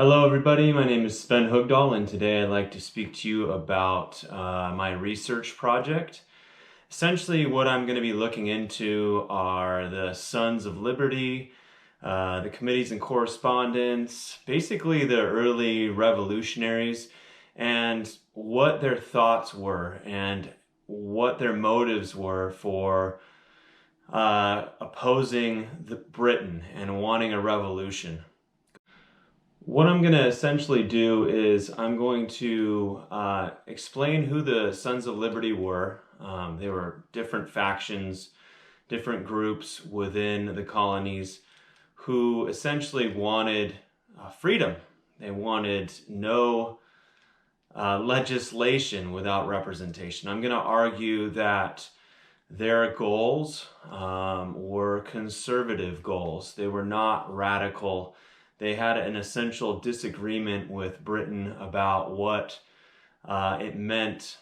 Hello everybody, my name is Sven Hugdahl and today I'd like to speak to you about my research project. Essentially what I'm going to be looking into are the Sons of Liberty, the committees and correspondence, basically the early revolutionaries and what their thoughts were and what their motives were for opposing Britain and wanting a revolution. What I'm going to essentially do is I'm going to explain who the Sons of Liberty were. They were different factions, different groups within the colonies who essentially wanted freedom. They wanted no legislation without representation. I'm going to argue that their goals were conservative goals. They were not radical. They had an essential disagreement with Britain about what it meant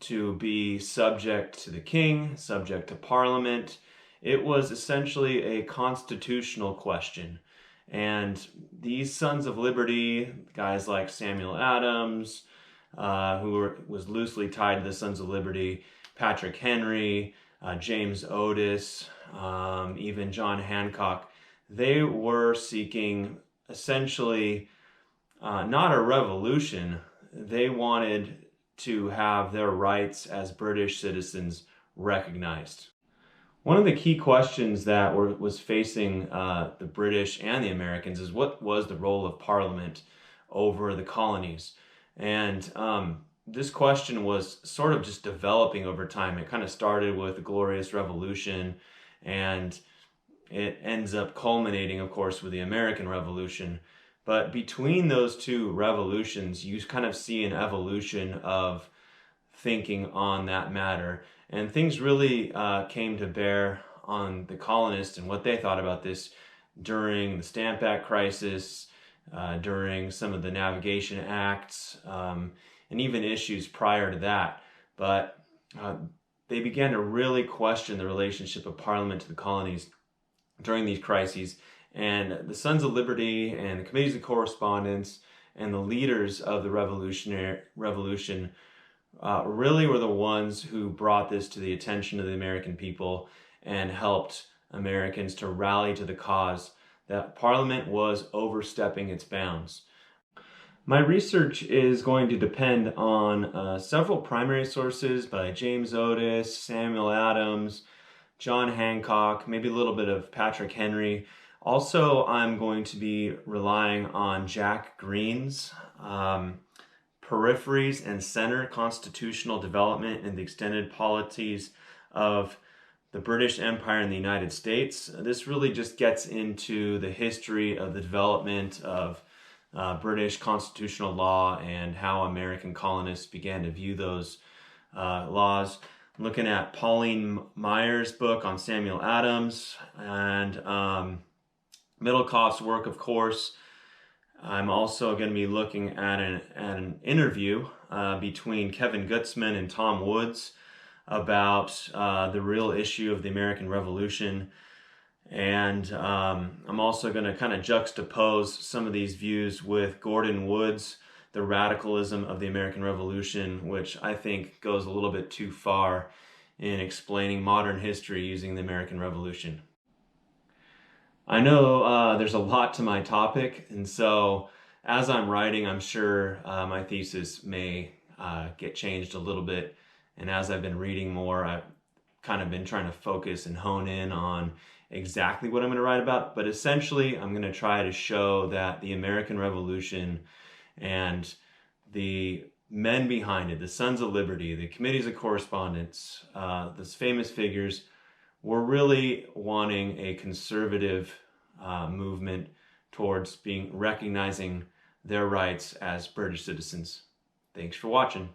to be subject to the king, subject to Parliament. It was essentially a constitutional question. And these Sons of Liberty, guys like Samuel Adams, was loosely tied to the Sons of Liberty, Patrick Henry, James Otis, even John Hancock, they were seeking essentially not a revolution. They wanted to have their rights as British citizens recognized. One of the key questions that was facing the British and the Americans is what was the role of Parliament over the colonies? And this question was sort of just developing over time. It kind of started with the Glorious Revolution and it ends up culminating, of course, with the American Revolution. But between those two revolutions, you kind of see an evolution of thinking on that matter. And things really came to bear on the colonists and what they thought about this during the Stamp Act crisis, during some of the Navigation Acts, and even issues prior to that. But they began to really question the relationship of Parliament to the colonies during these crises, and the Sons of Liberty and the committees of correspondence and the leaders of the revolution really were the ones who brought this to the attention of the American people and helped Americans to rally to the cause that Parliament was overstepping its bounds. My research is going to depend on several primary sources by James Otis, Samuel Adams, John Hancock, maybe a little bit of Patrick Henry. Also, I'm going to be relying on Jack Green's Peripheries and Center Constitutional Development and the Extended Polities of the British Empire and the United States. This really just gets into the history of the development of British constitutional law and how American colonists began to view those laws. I'm looking at Pauline Myers' book on Samuel Adams and Middlecoff's work, of course. I'm also going to be looking at an interview between Kevin Gutzman and Tom Woods about the real issue of the American Revolution. And I'm also going to kind of juxtapose some of these views with Gordon Wood's The Radicalism of the American Revolution, which I think goes a little bit too far in explaining modern history using the American Revolution. I know there's a lot to my topic, and so as I'm writing, I'm sure my thesis may get changed a little bit. And as I've been reading more, I've kind of been trying to focus and hone in on exactly what I'm going to write about. But essentially, I'm going to try to show that the American Revolution and the men behind it, the Sons of Liberty, the committees of correspondence, those famous figures, were really wanting a conservative movement towards recognizing their rights as British citizens. Thanks for watching.